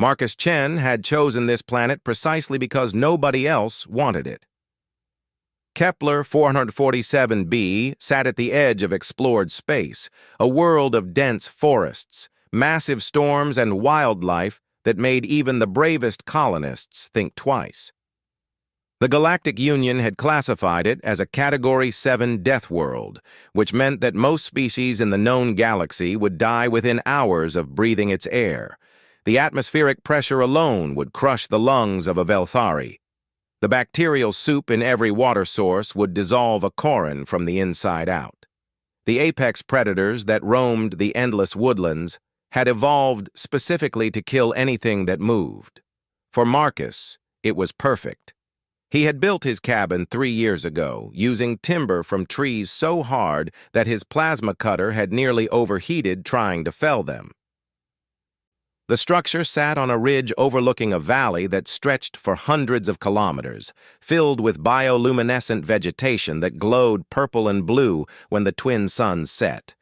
Marcus Chen had chosen this planet precisely because nobody else wanted it. Kepler 447b sat at the edge of explored space, a world of dense forests, massive storms, and wildlife that made even the bravest colonists think twice. The Galactic Union had classified it as a Category 7 death world, which meant that most species in the known galaxy would die within hours of breathing its air. The atmospheric pressure alone would crush the lungs of a Velthari. The bacterial soup in every water source would dissolve a Koran from the inside out. The apex predators that roamed the endless woodlands had evolved specifically to kill anything that moved. For Marcus, it was perfect. He had built his cabin 3 years ago, using timber from trees so hard that his plasma cutter had nearly overheated trying to fell them. The structure sat on a ridge overlooking a valley that stretched for hundreds of kilometers, filled with bioluminescent vegetation that glowed purple and blue when the twin suns set.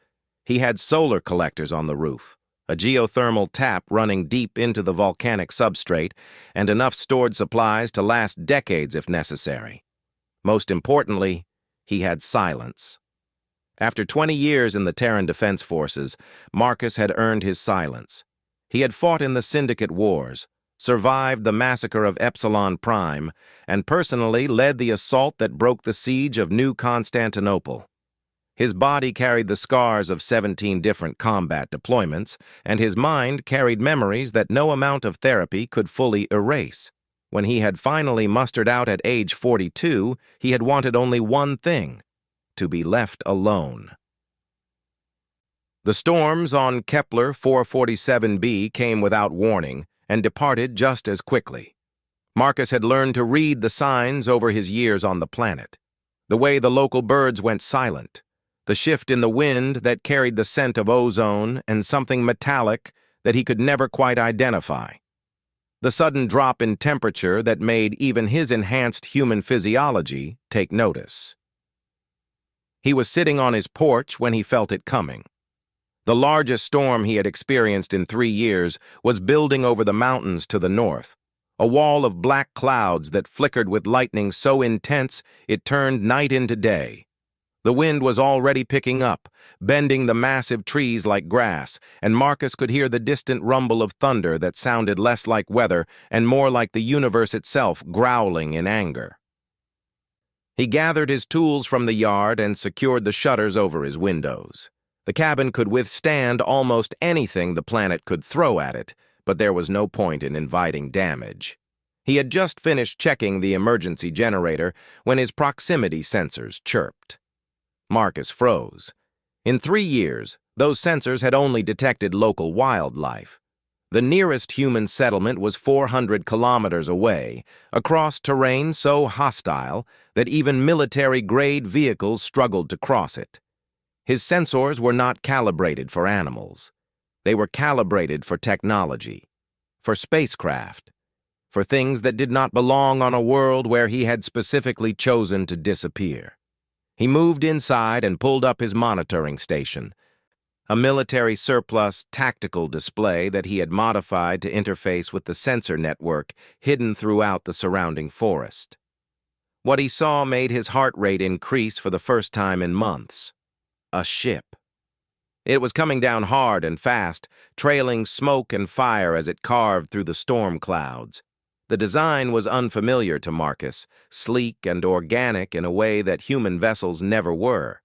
He had solar collectors on the roof, a geothermal tap running deep into the volcanic substrate, and enough stored supplies to last decades if necessary. Most importantly, he had silence. After 20 years in the Terran Defense Forces, Marcus had earned his silence. He had fought in the Syndicate Wars, survived the massacre of Epsilon Prime, and personally led the assault that broke the siege of New Constantinople. His body carried the scars of 17 different combat deployments, and his mind carried memories that no amount of therapy could fully erase. When he had finally mustered out at age 42, he had wanted only one thing: to be left alone. The storms on Kepler 447b came without warning and departed just as quickly. Marcus had learned to read the signs over his years on the planet. The way the local birds went silent, the shift in the wind that carried the scent of ozone and something metallic that he could never quite identify. The sudden drop in temperature that made even his enhanced human physiology take notice. He was sitting on his porch when he felt it coming. The largest storm he had experienced in 3 years was building over the mountains to the north, a wall of black clouds that flickered with lightning so intense it turned night into day. The wind was already picking up, bending the massive trees like grass, and Marcus could hear the distant rumble of thunder that sounded less like weather and more like the universe itself growling in anger. He gathered his tools from the yard and secured the shutters over his windows. The cabin could withstand almost anything the planet could throw at it, but there was no point in inviting damage. He had just finished checking the emergency generator when his proximity sensors chirped. Marcus froze. In 3 years, those sensors had only detected local wildlife. The nearest human settlement was 400 kilometers away, across terrain so hostile that even military-grade vehicles struggled to cross it. His sensors were not calibrated for animals. They were calibrated for technology, for spacecraft, for things that did not belong on a world where he had specifically chosen to disappear. He moved inside and pulled up his monitoring station, a military surplus tactical display that he had modified to interface with the sensor network hidden throughout the surrounding forest. What he saw made his heart rate increase for the first time in months. A ship. It was coming down hard and fast, trailing smoke and fire as it carved through the storm clouds. The design was unfamiliar to Marcus, sleek and organic in a way that human vessels never were.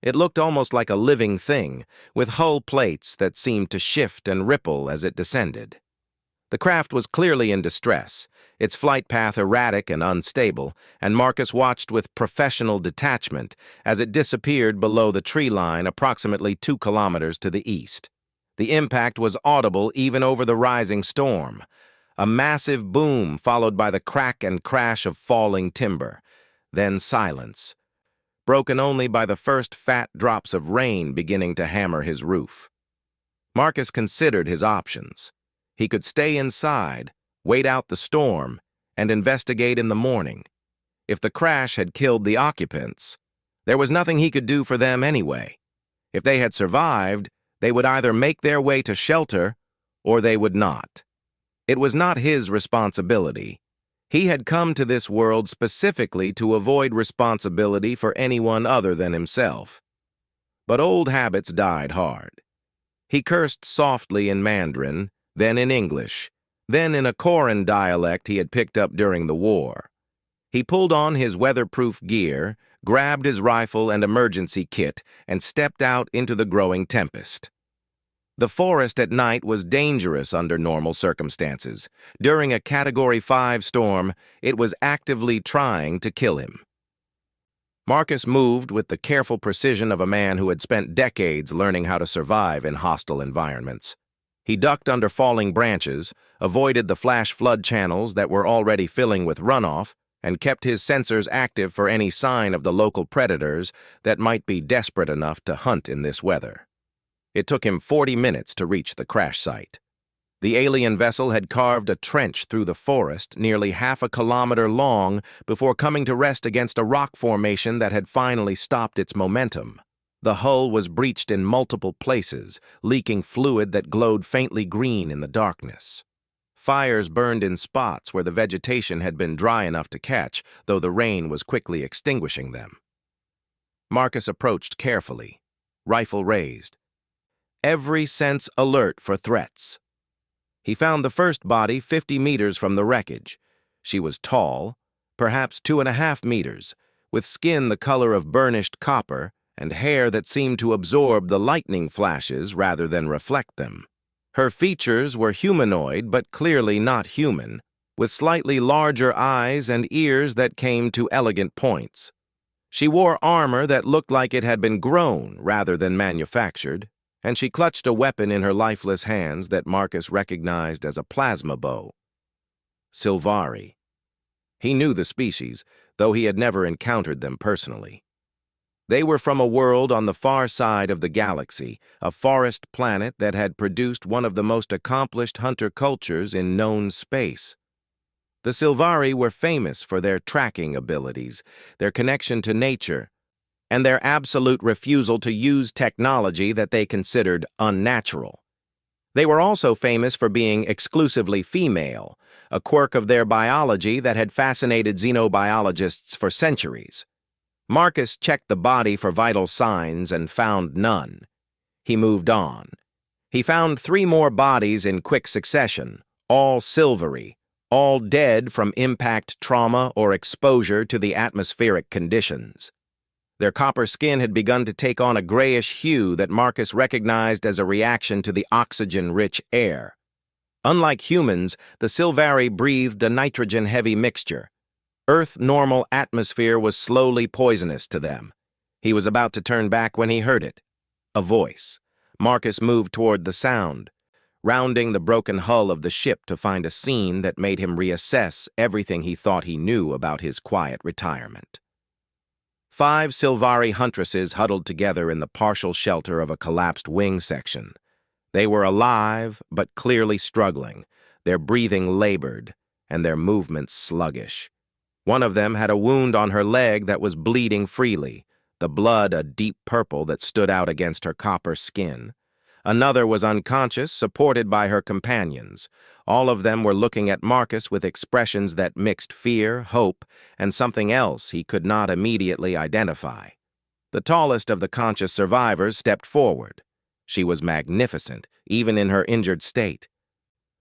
It looked almost like a living thing, with hull plates that seemed to shift and ripple as it descended. The craft was clearly in distress, its flight path erratic and unstable, and Marcus watched with professional detachment as it disappeared below the tree line approximately 2 kilometers to the east. The impact was audible even over the rising storm. A massive boom followed by the crack and crash of falling timber. Then silence, broken only by the first fat drops of rain beginning to hammer his roof. Marcus considered his options. He could stay inside, wait out the storm, and investigate in the morning. If the crash had killed the occupants, there was nothing he could do for them anyway. If they had survived, they would either make their way to shelter or they would not. It was not his responsibility. He had come to this world specifically to avoid responsibility for anyone other than himself. But old habits died hard. He cursed softly in Mandarin, then in English, then in a Korean dialect he had picked up during the war. He pulled on his weatherproof gear, grabbed his rifle and emergency kit, and stepped out into the growing Tempest. The forest at night was dangerous under normal circumstances. During a Category 5 storm, it was actively trying to kill him. Marcus moved with the careful precision of a man who had spent decades learning how to survive in hostile environments. He ducked under falling branches, avoided the flash flood channels that were already filling with runoff, and kept his sensors active for any sign of the local predators that might be desperate enough to hunt in this weather. It took him 40 minutes to reach the crash site. The alien vessel had carved a trench through the forest nearly half a kilometer long before coming to rest against a rock formation that had finally stopped its momentum. The hull was breached in multiple places, leaking fluid that glowed faintly green in the darkness. Fires burned in spots where the vegetation had been dry enough to catch, though the rain was quickly extinguishing them. Marcus approached carefully, rifle raised, every sense alert for threats. He found the first body 50 meters from the wreckage. She was tall, perhaps 2.5 meters, with skin the color of burnished copper and hair that seemed to absorb the lightning flashes rather than reflect them. Her features were humanoid but clearly not human, with slightly larger eyes and ears that came to elegant points. She wore armor that looked like it had been grown rather than manufactured, and she clutched a weapon in her lifeless hands that Marcus recognized as a plasma bow. Sylvari. He knew the species, though he had never encountered them personally. They were from a world on the far side of the galaxy, a forest planet that had produced one of the most accomplished hunter cultures in known space. The Sylvari were famous for their tracking abilities, their connection to nature, and their absolute refusal to use technology that they considered unnatural. They were also famous for being exclusively female, a quirk of their biology that had fascinated xenobiologists for centuries. Marcus checked the body for vital signs and found none. He moved on. He found 3 more bodies in quick succession, all silvery, all dead from impact trauma or exposure to the atmospheric conditions. Their copper skin had begun to take on a grayish hue that Marcus recognized as a reaction to the oxygen-rich air. Unlike humans, the Sylvari breathed a nitrogen-heavy mixture. Earth-normal atmosphere was slowly poisonous to them. He was about to turn back when he heard it. A voice. Marcus moved toward the sound, rounding the broken hull of the ship to find a scene that made him reassess everything he thought he knew about his quiet retirement. 5 Sylvari Huntresses huddled together in the partial shelter of a collapsed wing section. They were alive, but clearly struggling, their breathing labored, and their movements sluggish. One of them had a wound on her leg that was bleeding freely, the blood a deep purple that stood out against her copper skin. Another was unconscious, supported by her companions. All of them were looking at Marcus with expressions that mixed fear, hope, and something else he could not immediately identify. The tallest of the conscious survivors stepped forward. She was magnificent, even in her injured state.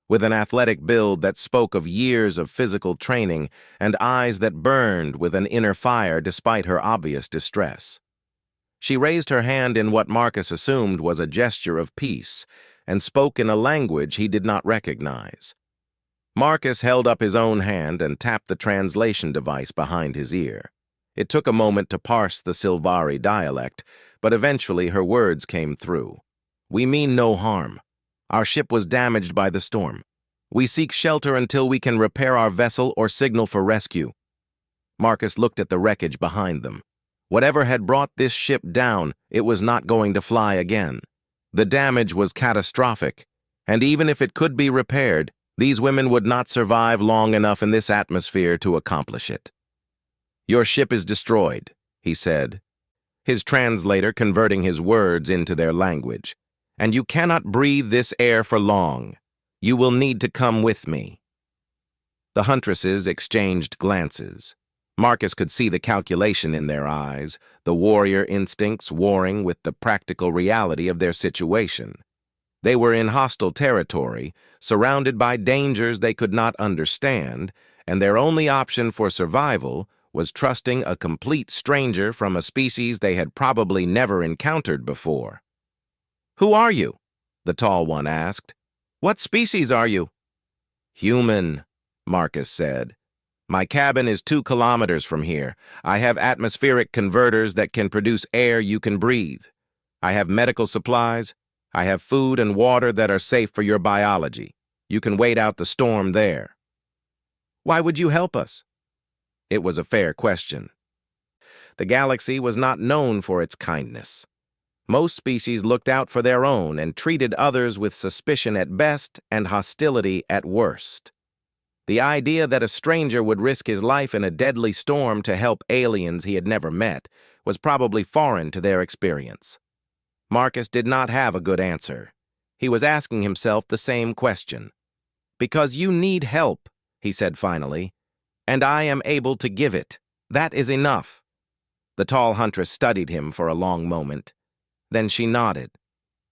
With an athletic build that spoke of years of physical training and eyes that burned with an inner fire despite her obvious distress. She raised her hand in what Marcus assumed was a gesture of peace and spoke in a language he did not recognize. Marcus held up his own hand and tapped the translation device behind his ear. It took a moment to parse the Sylvari dialect, but eventually her words came through. "We mean no harm. Our ship was damaged by the storm. We seek shelter until we can repair our vessel or signal for rescue." Marcus looked at the wreckage behind them. Whatever had brought this ship down, it was not going to fly again. The damage was catastrophic, and even if it could be repaired, these women would not survive long enough in this atmosphere to accomplish it. "Your ship is destroyed," he said, his translator converting his words into their language. "And you cannot breathe this air for long. You will need to come with me." The Huntresses exchanged glances. Marcus could see the calculation in their eyes, the warrior instincts warring with the practical reality of their situation. They were in hostile territory, surrounded by dangers they could not understand, and their only option for survival was trusting a complete stranger from a species they had probably never encountered before. "Who are you?" the tall one asked. "What species are you?" "Human," Marcus said. "My cabin is 2 kilometers from here. I have atmospheric converters that can produce air you can breathe. I have medical supplies. I have food and water that are safe for your biology. You can wait out the storm there." "Why would you help us?" It was a fair question. The galaxy was not known for its kindness. Most species looked out for their own and treated others with suspicion at best and hostility at worst. The idea that a stranger would risk his life in a deadly storm to help aliens he had never met was probably foreign to their experience. Marcus did not have a good answer. He was asking himself the same question. "Because you need help," he said finally, "and I am able to give it. That is enough." The tall huntress studied him for a long moment. Then she nodded.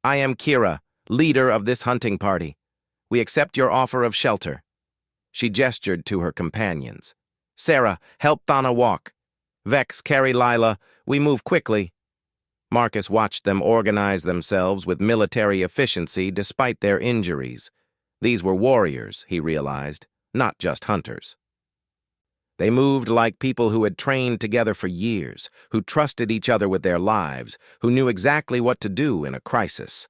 "I am Kira, leader of this hunting party. We accept your offer of shelter." She gestured to her companions. "Sarah, help Thana walk. Vex, carry Lila. We move quickly." Marcus watched them organize themselves with military efficiency despite their injuries. These were warriors, he realized, not just hunters. They moved like people who had trained together for years, who trusted each other with their lives, who knew exactly what to do in a crisis.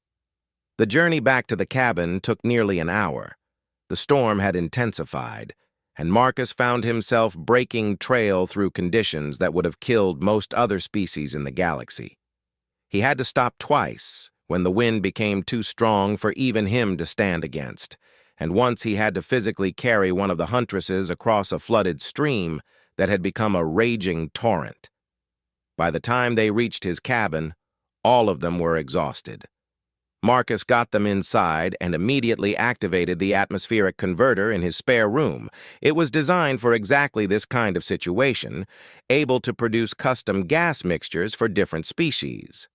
The journey back to the cabin took nearly an hour. The storm had intensified, and Marcus found himself breaking trail through conditions that would have killed most other species in the galaxy. He had to stop twice when the wind became too strong for even him to stand against, and once he had to physically carry one of the Huntresses across a flooded stream that had become a raging torrent. By the time they reached his cabin, all of them were exhausted. Marcus got them inside and immediately activated the atmospheric converter in his spare room. It was designed for exactly this kind of situation, able to produce custom gas mixtures for different species.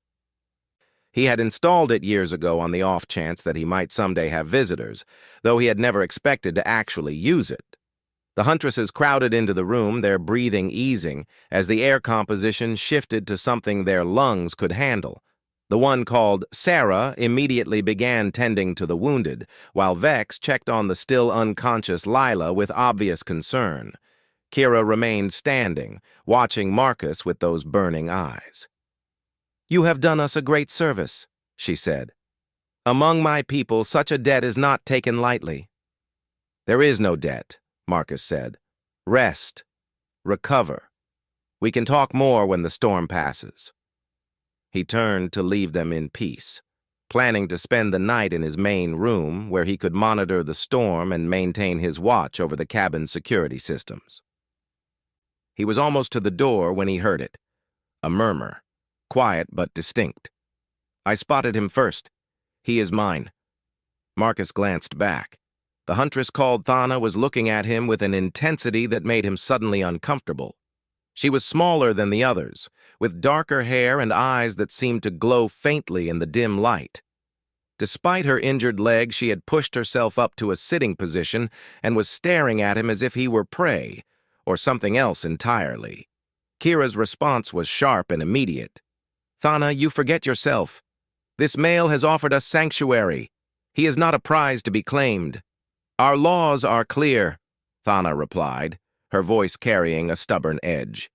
He had installed it years ago on the off chance that he might someday have visitors, though he had never expected to actually use it. The Huntresses crowded into the room, their breathing easing, as the air composition shifted to something their lungs could handle. The one called Sarah immediately began tending to the wounded, while Vex checked on the still unconscious Lila with obvious concern. Kira remained standing, watching Marcus with those burning eyes. "You have done us a great service," she said. "Among my people, such a debt is not taken lightly." "There is no debt," Marcus said. "Rest. Recover. We can talk more when the storm passes." He turned to leave them in peace, planning to spend the night in his main room where he could monitor the storm and maintain his watch over the cabin's security systems. He was almost to the door when he heard it. A murmur, quiet but distinct. "I spotted him first. He is mine." Marcus glanced back. The huntress called Thana was looking at him with an intensity that made him suddenly uncomfortable. She was smaller than the others, with darker hair and eyes that seemed to glow faintly in the dim light. Despite her injured leg, she had pushed herself up to a sitting position and was staring at him as if he were prey, or something else entirely. Kira's response was sharp and immediate. "Thana, you forget yourself. This male has offered us sanctuary. He is not a prize to be claimed." "Our laws are clear," Thana replied, her voice carrying a stubborn edge.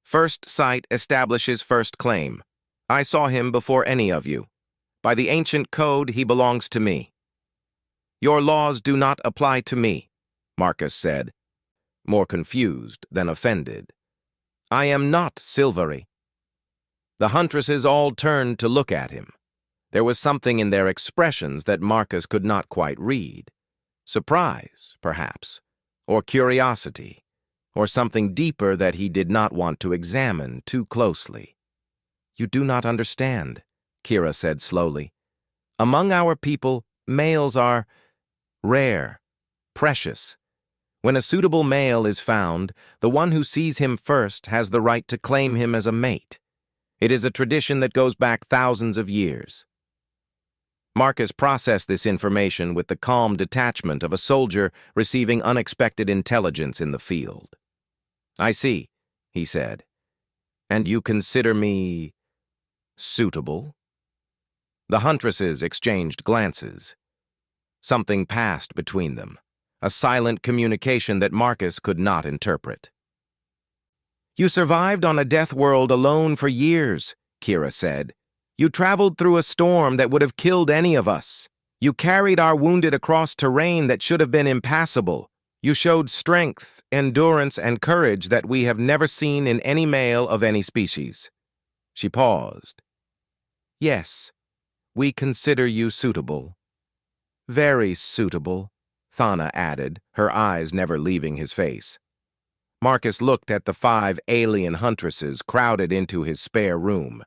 "First sight establishes first claim. I saw him before any of you. By the ancient code, he belongs to me." "Your laws do not apply to me," Marcus said, more confused than offended. "I am not silvery." The Huntresses all turned to look at him. There was something in their expressions that Marcus could not quite read. Surprise, perhaps, or curiosity, or something deeper that he did not want to examine too closely. "You do not understand," Kira said slowly. "Among our people, males are rare, precious. When a suitable male is found, the one who sees him first has the right to claim him as a mate. It is a tradition that goes back thousands of years. Marcus processed this information with the calm detachment of a soldier receiving unexpected intelligence in the field. "I see," he said. "And you consider me suitable?" The Huntresses exchanged glances. Something passed between them, a silent communication that Marcus could not interpret. "You survived on a death world alone for years," Kira said. "You traveled through a storm that would have killed any of us. You carried our wounded across terrain that should have been impassable. You showed strength, endurance, and courage that we have never seen in any male of any species." She paused. "Yes, we consider you suitable." "Very suitable," Thana added, her eyes never leaving his face. Marcus looked at the 5 alien Huntresses crowded into his spare room.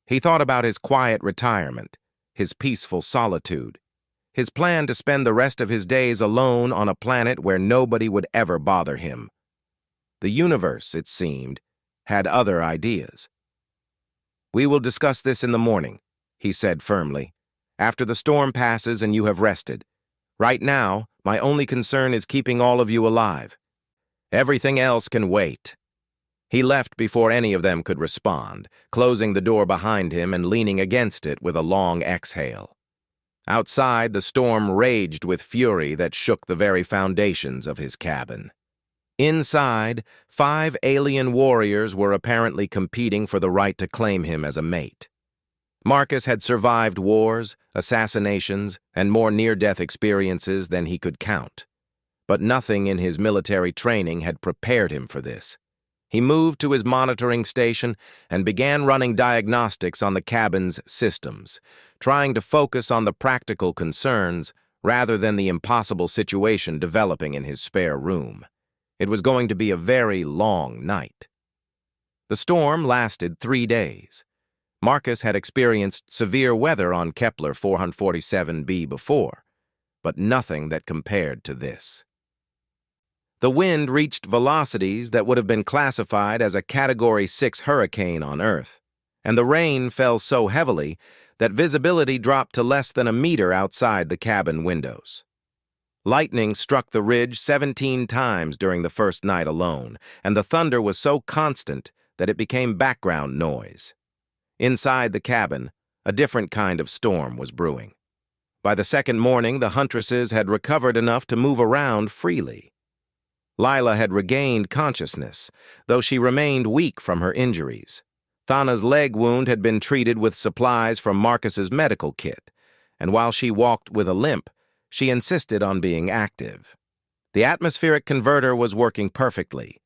He thought about his quiet retirement, his peaceful solitude, his plan to spend the rest of his days alone on a planet where nobody would ever bother him. The universe, it seemed, had other ideas. "We will discuss this in the morning," he said firmly, "after the storm passes and you have rested. Right now, my only concern is keeping all of you alive. Everything else can wait." He left before any of them could respond, closing the door behind him and leaning against it with a long exhale. Outside, the storm raged with fury that shook the very foundations of his cabin. Inside, 5 alien warriors were apparently competing for the right to claim him as a mate. Marcus had survived wars, assassinations, and more near-death experiences than he could count. But nothing in his military training had prepared him for this. He moved to his monitoring station and began running diagnostics on the cabin's systems, trying to focus on the practical concerns rather than the impossible situation developing in his spare room. It was going to be a very long night. The storm lasted 3 days. Marcus had experienced severe weather on Kepler 447b before, but nothing that compared to this. The wind reached velocities that would have been classified as a Category 6 hurricane on Earth, and the rain fell so heavily that visibility dropped to less than a meter outside the cabin windows. Lightning struck the ridge 17 times during the first night alone, and the thunder was so constant that it became background noise. Inside the cabin, a different kind of storm was brewing. By the second morning, the Huntresses had recovered enough to move around freely. Lila had regained consciousness, though she remained weak from her injuries. Thana's leg wound had been treated with supplies from Marcus's medical kit, and while she walked with a limp, she insisted on being active. The atmospheric converter was working perfectly,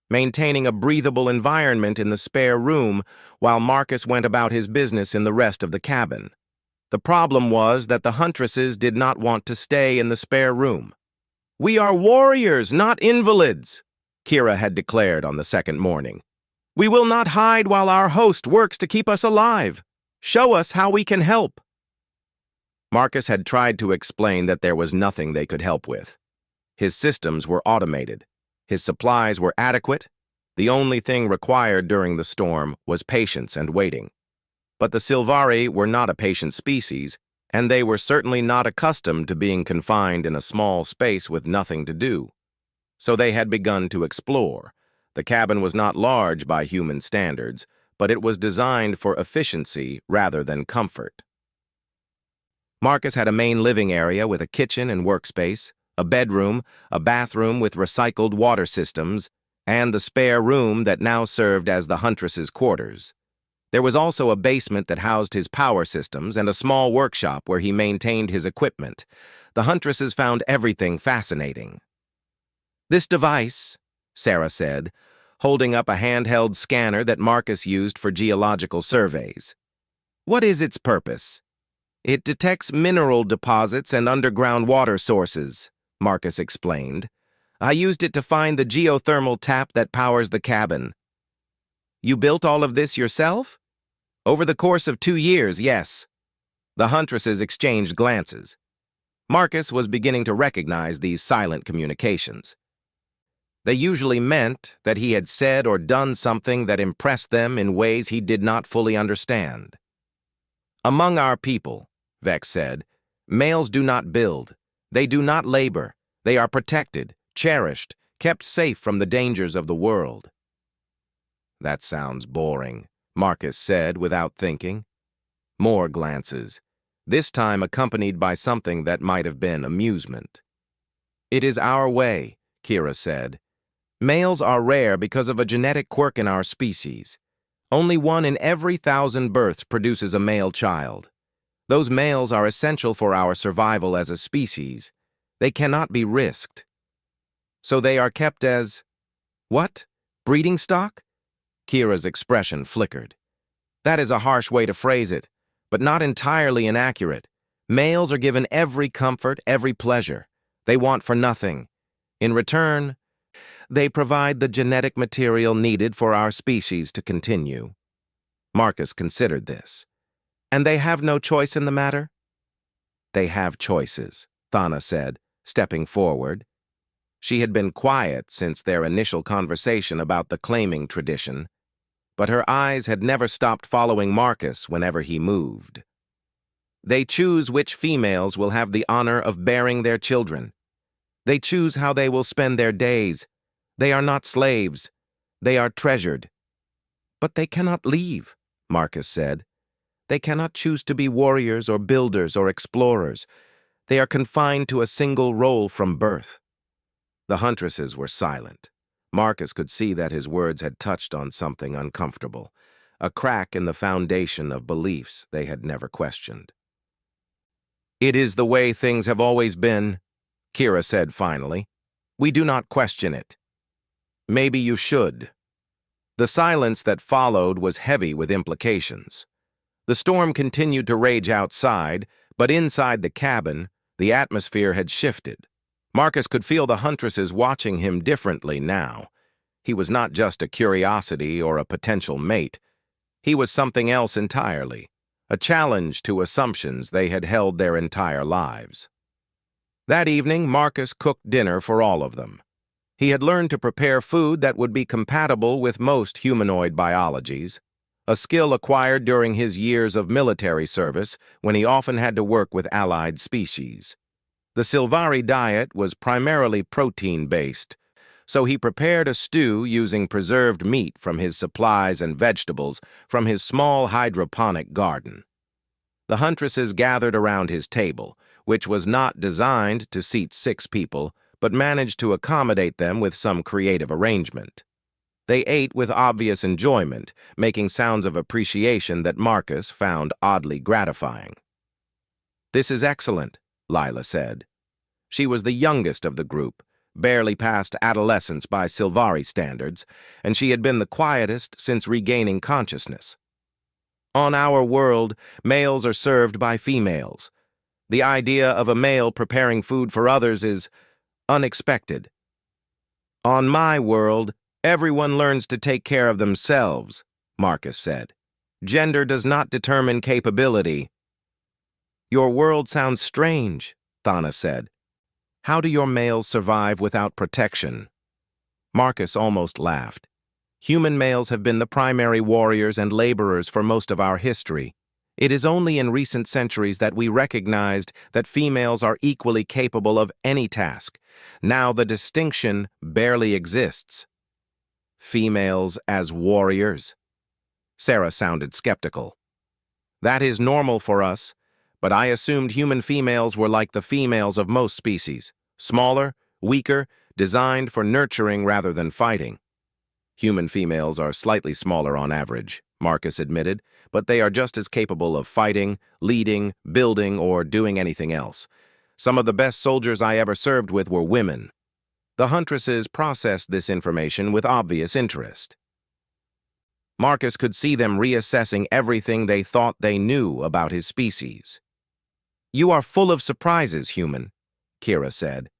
maintaining a breathable environment in the spare room while Marcus went about his business in the rest of the cabin. The problem was that the Huntresses did not want to stay in the spare room. "We are warriors, not invalids," Kira had declared on the second morning. "We will not hide while our host works to keep us alive. Show us how we can help." Marcus had tried to explain that there was nothing they could help with. His systems were automated. His supplies were adequate. The only thing required during the storm was patience and waiting. But the Silvari were not a patient species, and they were certainly not accustomed to being confined in a small space with nothing to do. So they had begun to explore. The cabin was not large by human standards, but it was designed for efficiency rather than comfort. Marcus had a main living area with a kitchen and workspace, a bedroom, a bathroom with recycled water systems, and the spare room that now served as the Huntresses' quarters. There was also a basement that housed his power systems and a small workshop where he maintained his equipment. The Huntresses found everything fascinating. "This device," Sarah said, holding up a handheld scanner that Marcus used for geological surveys. "What is its purpose?" "It detects mineral deposits and underground water sources," Marcus explained. "I used it to find the geothermal tap that powers the cabin." "You built all of this yourself?" "Over the course of 2 years, yes." The Huntresses exchanged glances. Marcus was beginning to recognize these silent communications. They usually meant that he had said or done something that impressed them in ways he did not fully understand. "Among our people," Vex said, "males do not build. They do not labor. They are protected, cherished, kept safe from the dangers of the world." "That sounds boring," Marcus said without thinking. More glances, this time accompanied by something that might have been amusement. "It is our way," Kira said. "Males are rare because of a genetic quirk in our species. Only 1 in every 1,000 births produces a male child. Those males are essential for our survival as a species. They cannot be risked. So they are kept as... what? Breeding stock?" Kira's expression flickered. "That is a harsh way to phrase it, but not entirely inaccurate. Males are given every comfort, every pleasure. They want for nothing. In return, they provide the genetic material needed for our species to continue." Marcus considered this. "And they have no choice in the matter?" "They have choices," Thana said, stepping forward. She had been quiet since their initial conversation about the claiming tradition, but her eyes had never stopped following Marcus whenever he moved. "They choose which females will have the honor of bearing their children. They choose how they will spend their days. They are not slaves. They are treasured." "But they cannot leave," Marcus said. "They cannot choose to be warriors or builders or explorers. They are confined to a single role from birth." The Huntresses were silent. Marcus could see that his words had touched on something uncomfortable, a crack in the foundation of beliefs they had never questioned. "It is the way things have always been," Kira said finally. "We do not question it." "Maybe you should." The silence that followed was heavy with implications. The storm continued to rage outside, but inside the cabin, the atmosphere had shifted. Marcus could feel the Huntresses watching him differently now. He was not just a curiosity or a potential mate. He was something else entirely, a challenge to assumptions they had held their entire lives. That evening, Marcus cooked dinner for all of them. He had learned to prepare food that would be compatible with most humanoid biologies, a skill acquired during his years of military service when he often had to work with allied species. The Silvari diet was primarily protein-based, so he prepared a stew using preserved meat from his supplies and vegetables from his small hydroponic garden. The Huntresses gathered around his table, which was not designed to seat 6 people, but managed to accommodate them with some creative arrangement. They ate with obvious enjoyment, making sounds of appreciation that Marcus found oddly gratifying. "This is excellent," Lila said. She was the youngest of the group, barely past adolescence by Silvari standards, and she had been the quietest since regaining consciousness. "On our world, males are served by females. The idea of a male preparing food for others is unexpected. On my world, everyone learns to take care of themselves," Marcus said. "Gender does not determine capability." "Your world sounds strange," Thana said. "How do your males survive without protection?" Marcus almost laughed. "Human males have been the primary warriors and laborers for most of our history. It is only in recent centuries that we recognized that females are equally capable of any task. Now the distinction barely exists." "Females as warriors?" Sarah sounded skeptical. "That is normal for us, but I assumed human females were like the females of most species, smaller, weaker, designed for nurturing rather than fighting." "Human females are slightly smaller on average," Marcus admitted, "but they are just as capable of fighting, leading, building, or doing anything else. Some of the best soldiers I ever served with were women." The Huntresses processed this information with obvious interest. Marcus could see them reassessing everything they thought they knew about his species. "You are full of surprises, human," Kira said.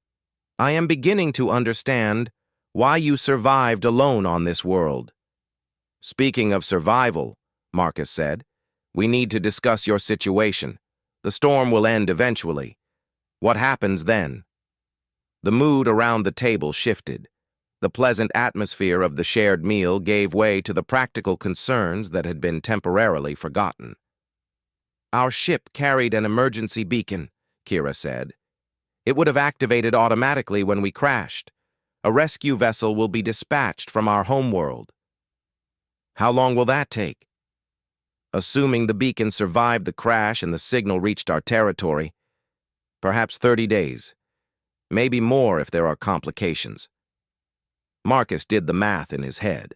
"I am beginning to understand why you survived alone on this world." "Speaking of survival," Marcus said, "we need to discuss your situation. The storm will end eventually. What happens then? The mood around the table shifted. The pleasant atmosphere of the shared meal gave way to the practical concerns that had been temporarily forgotten. Our ship carried an emergency beacon, Kira said. It would have activated automatically when we crashed. A rescue vessel will be dispatched from our homeworld. How long will that take? Assuming the beacon survived the crash and the signal reached our territory, perhaps 30 days. Maybe more if there are complications. Marcus did the math in his head.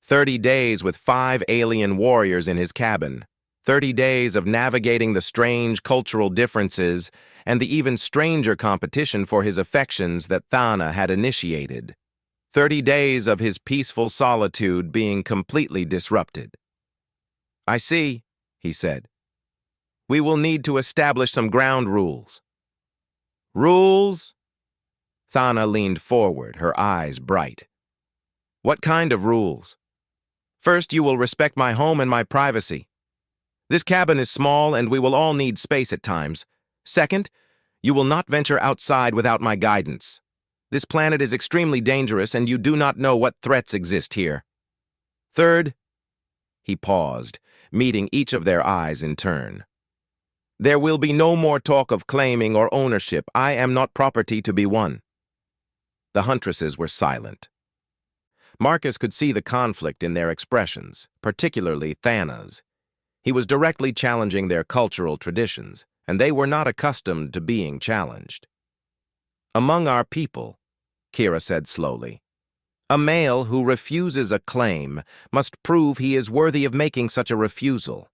30 days with 5 alien warriors in his cabin. 30 days of navigating the strange cultural differences and the even stranger competition for his affections that Thana had initiated. 30 days of his peaceful solitude being completely disrupted. I see, he said. We will need to establish some ground rules. Rules? Thana leaned forward, her eyes bright. What kind of rules? First, you will respect my home and my privacy. This cabin is small and we will all need space at times. Second, you will not venture outside without my guidance. This planet is extremely dangerous and you do not know what threats exist here. Third, he paused, meeting each of their eyes in turn. There will be no more talk of claiming or ownership. I am not property to be won. The Huntresses were silent. Marcus could see the conflict in their expressions, particularly Thana's. He was directly challenging their cultural traditions, and they were not accustomed to being challenged. Among our people, Kira said slowly, a male who refuses a claim must prove he is worthy of making such a refusal.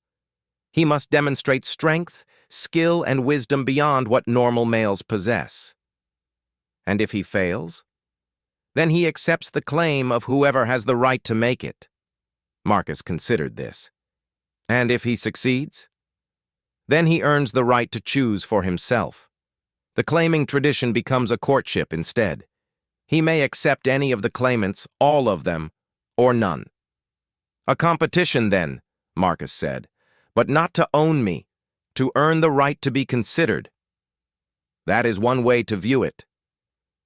He must demonstrate strength, skill, and wisdom beyond what normal males possess. And if he fails, then he accepts the claim of whoever has the right to make it. Marcus considered this. And if he succeeds, then he earns the right to choose for himself. The claiming tradition becomes a courtship instead. He may accept any of the claimants, all of them, or none. A competition then, Marcus said, but not to own me, to earn the right to be considered. That is one way to view it.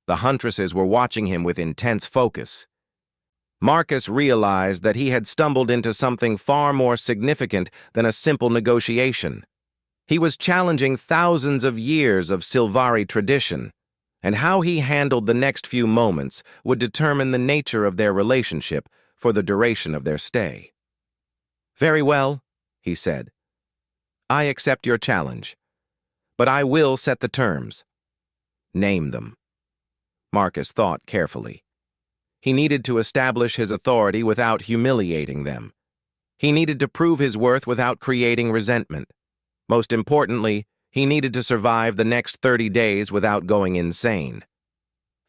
The Huntresses were watching him with intense focus. Marcus realized that he had stumbled into something far more significant than a simple negotiation. He was challenging thousands of years of Silvari tradition, and how he handled the next few moments would determine the nature of their relationship for the duration of their stay. Very well, he said. I accept your challenge, but I will set the terms. Name them. Marcus thought carefully. He needed to establish his authority without humiliating them. He needed to prove his worth without creating resentment. Most importantly, he needed to survive the next 30 days without going insane.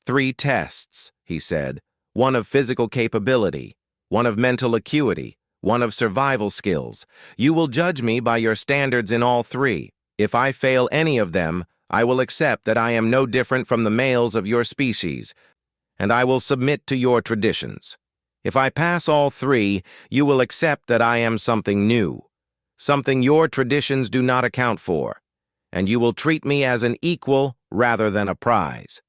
3 tests, he said, one of physical capability, one of mental acuity, one of survival skills. You will judge me by your standards in all 3. If I fail any of them, I will accept that I am no different from the males of your species, and I will submit to your traditions. If I pass all 3, you will accept that I am something new, something your traditions do not account for, and you will treat me as an equal rather than a prize.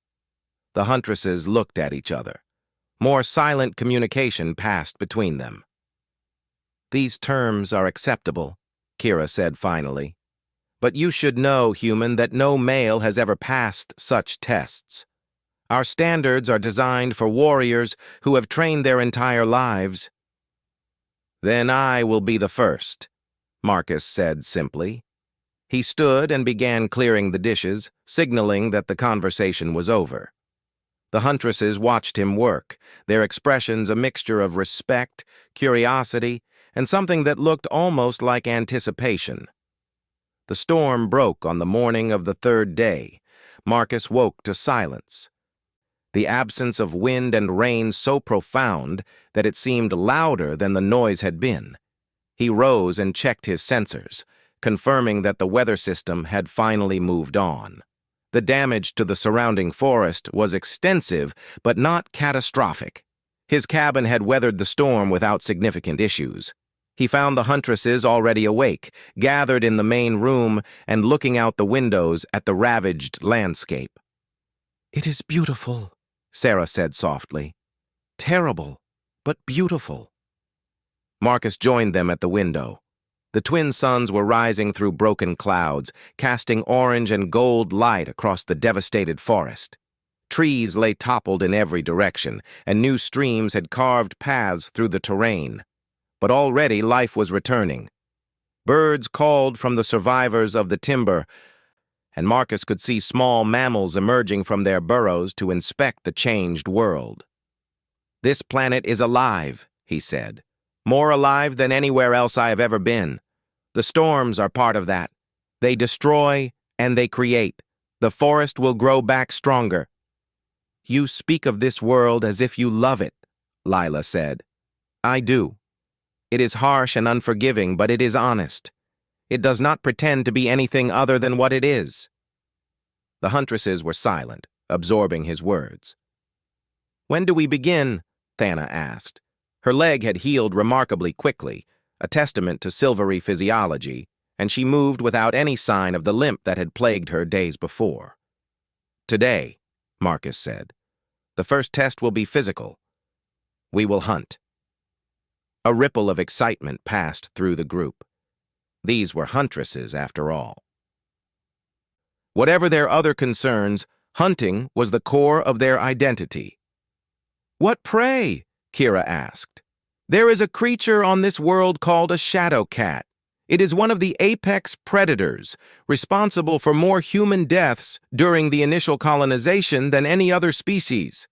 The Huntresses looked at each other. More silent communication passed between them. These terms are acceptable, Kira said finally. But you should know, human, that no male has ever passed such tests. Our standards are designed for warriors who have trained their entire lives. Then I will be the first, Marcus said simply. He stood and began clearing the dishes, signaling that the conversation was over. The Huntresses watched him work, their expressions a mixture of respect, curiosity, and something that looked almost like anticipation. The storm broke on the morning of the 3rd day. Marcus woke to silence. The absence of wind and rain so profound that it seemed louder than the noise had been. He rose and checked his sensors, confirming that the weather system had finally moved on. The damage to the surrounding forest was extensive, but not catastrophic. His cabin had weathered the storm without significant issues. He found the Huntresses already awake, gathered in the main room and looking out the windows at the ravaged landscape. "It is beautiful," Sarah said softly. "Terrible, but beautiful." Marcus joined them at the window. The twin suns were rising through broken clouds, casting orange and gold light across the devastated forest. Trees lay toppled in every direction, and new streams had carved paths through the terrain. But already life was returning. Birds called from the survivors of the timber, and Marcus could see small mammals emerging from their burrows to inspect the changed world. "This planet is alive," he said. "More alive than anywhere else I have ever been. The storms are part of that. They destroy and they create. The forest will grow back stronger." "You speak of this world as if you love it," Lila said. "I do. It is harsh and unforgiving, but it is honest. It does not pretend to be anything other than what it is." The Huntresses were silent, absorbing his words. "When do we begin?" Thana asked. Her leg had healed remarkably quickly, a testament to silvery physiology, and she moved without any sign of the limp that had plagued her days before. "Today," Marcus said. "The first test will be physical. We will hunt." A ripple of excitement passed through the group. These were Huntresses, after all. Whatever their other concerns, hunting was the core of their identity. "What prey?" Kira asked. "There is a creature on this world called a shadow cat. It is one of the apex predators, responsible for more human deaths during the initial colonization than any other species.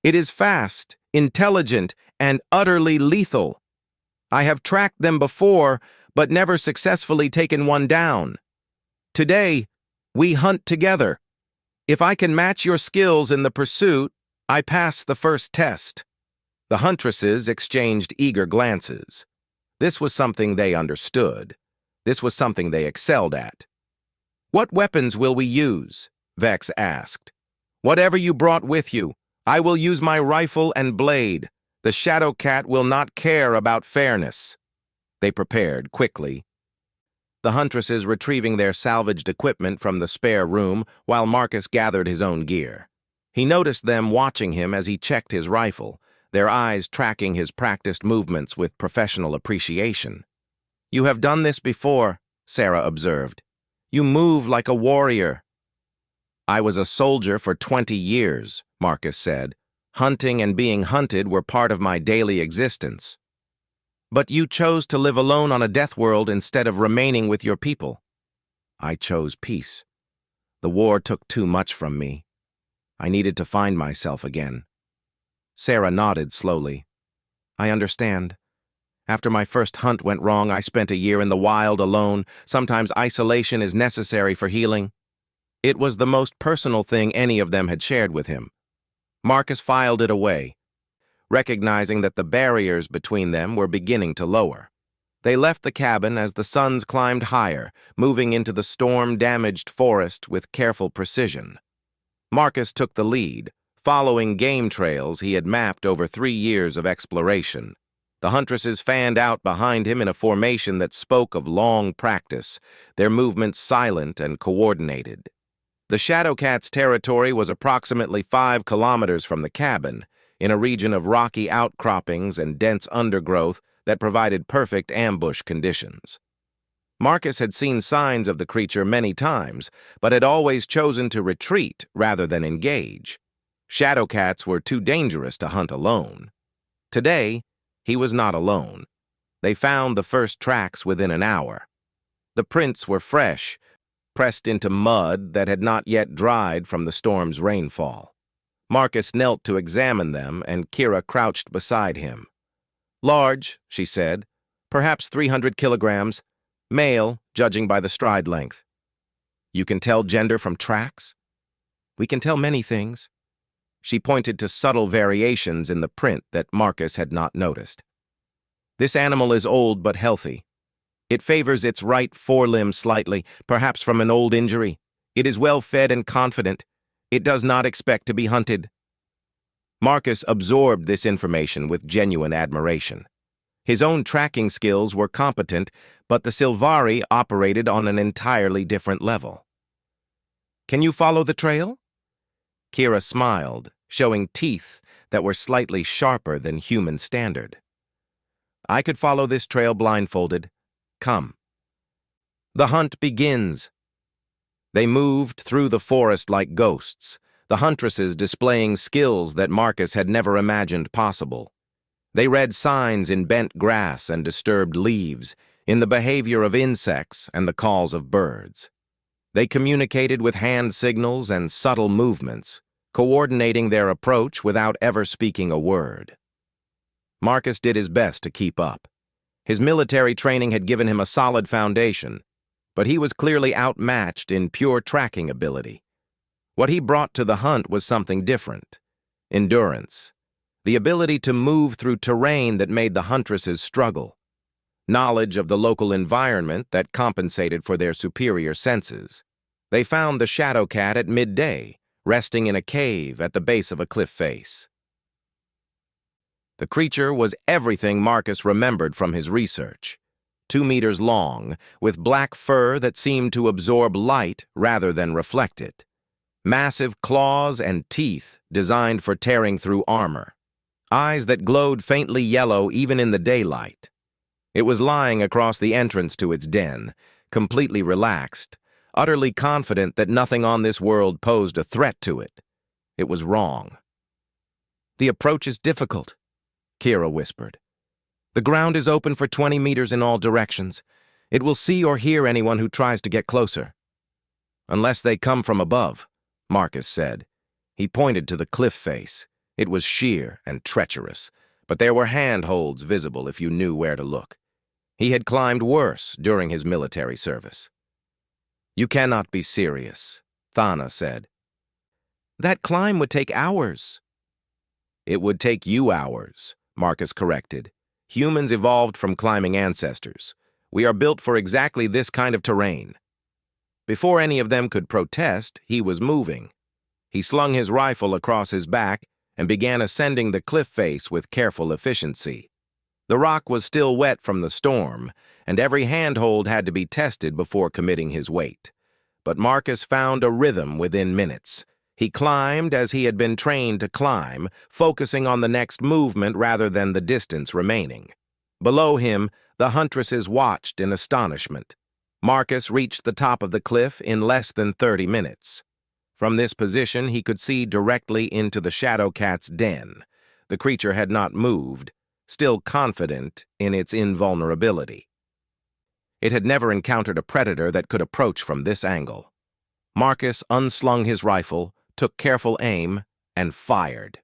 It is fast, intelligent, and utterly lethal. I have tracked them before, but never successfully taken one down. Today, we hunt together. If I can match your skills in the pursuit, I pass the first test." The Huntresses exchanged eager glances. This was something they understood. This was something they excelled at. "What weapons will we use?" Vex asked. "Whatever you brought with you. I will use my rifle and blade. The shadow cat will not care about fairness." They prepared quickly. The Huntresses retrieving their salvaged equipment from the spare room while Marcus gathered his own gear. He noticed them watching him as he checked his rifle, their eyes tracking his practiced movements with professional appreciation. "You have done this before," Sarah observed. "You move like a warrior." "I was a soldier for 20 years, Marcus said. "Hunting and being hunted were part of my daily existence." "But you chose to live alone on a death world instead of remaining with your people." "I chose peace. The war took too much from me. I needed to find myself again." Sarah nodded slowly. "I understand. After my first hunt went wrong, I spent a year in the wild alone. Sometimes isolation is necessary for healing." It was the most personal thing any of them had shared with him. Marcus filed it away, recognizing that the barriers between them were beginning to lower. They left the cabin as the suns climbed higher, moving into the storm-damaged forest with careful precision. Marcus took the lead, following game trails he had mapped over 3 years of exploration. The Huntresses fanned out behind him in a formation that spoke of long practice, their movements silent and coordinated. The Shadow Cat's territory was approximately 5 kilometers from the cabin, in a region of rocky outcroppings and dense undergrowth that provided perfect ambush conditions. Marcus had seen signs of the creature many times, but had always chosen to retreat rather than engage. Shadow cats were too dangerous to hunt alone. Today, he was not alone. They found the first tracks within an hour. The prints were fresh, pressed into mud that had not yet dried from the storm's rainfall. Marcus knelt to examine them, and Kira crouched beside him. "Large," she said, "perhaps 300 kilograms. Male, judging by the stride length." "You can tell gender from tracks?" "We can tell many things." She pointed to subtle variations in the print that Marcus had not noticed. "This animal is old but healthy. It favors its right forelimb slightly, perhaps from an old injury. It is well fed and confident. It does not expect to be hunted." Marcus absorbed this information with genuine admiration. His own tracking skills were competent, but the Sylvari operated on an entirely different level. "Can you follow the trail?" Kira smiled, showing teeth that were slightly sharper than human standard. "I could follow this trail blindfolded. Come." The hunt begins. They moved through the forest like ghosts, the Huntresses displaying skills that Marcus had never imagined possible. They read signs in bent grass and disturbed leaves, in the behavior of insects and the calls of birds. They communicated with hand signals and subtle movements, coordinating their approach without ever speaking a word. Marcus did his best to keep up. His military training had given him a solid foundation, but he was clearly outmatched in pure tracking ability. What he brought to the hunt was something different: endurance, the ability to move through terrain that made the Huntresses struggle, knowledge of the local environment that compensated for their superior senses. They found the Shadow Cat at midday, resting in a cave at the base of a cliff face. The creature was everything Marcus remembered from his research: 2 meters long, with black fur that seemed to absorb light rather than reflect it. Massive claws and teeth designed for tearing through armor. Eyes that glowed faintly yellow even in the daylight. It was lying across the entrance to its den, completely relaxed, utterly confident that nothing on this world posed a threat to it. It was wrong. "The approach is difficult," Kira whispered. "The ground is open for 20 meters in all directions. It will see or hear anyone who tries to get closer." "Unless they come from above," Marcus said. He pointed to the cliff face. It was sheer and treacherous, but there were handholds visible if you knew where to look. He had climbed worse during his military service. "You cannot be serious," Thana said. "That climb would take hours." "It would take you hours," Marcus corrected. "Humans evolved from climbing ancestors. We are built for exactly this kind of terrain." Before any of them could protest, he was moving. He slung his rifle across his back and began ascending the cliff face with careful efficiency. The rock was still wet from the storm, and every handhold had to be tested before committing his weight. But Marcus found a rhythm within minutes. He climbed as he had been trained to climb, focusing on the next movement rather than the distance remaining. Below him, the Huntresses watched in astonishment. Marcus reached the top of the cliff in less than 30 minutes. From this position, he could see directly into the Shadow Cat's den. The creature had not moved, still confident in its invulnerability. It had never encountered a predator that could approach from this angle. Marcus unslung his rifle, took careful aim, and fired.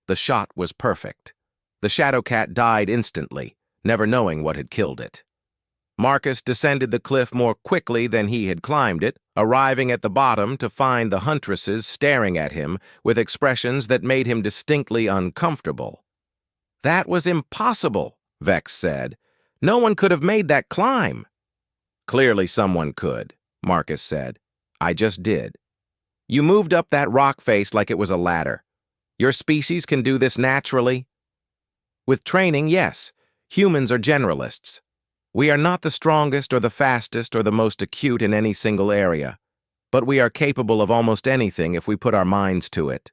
The shot was perfect. The Shadow Cat died instantly, never knowing what had killed it. Marcus descended the cliff more quickly than he had climbed it, arriving at the bottom to find the Huntresses staring at him with expressions that made him distinctly uncomfortable. "That was impossible," Vex said. "No one could have made that climb." "Clearly someone could," Marcus said. "I just did. You moved up that rock face like it was a ladder. Your species can do this naturally?" "With training, yes. Humans are generalists. We are not the strongest or the fastest or the most acute in any single area, but we are capable of almost anything if we put our minds to it."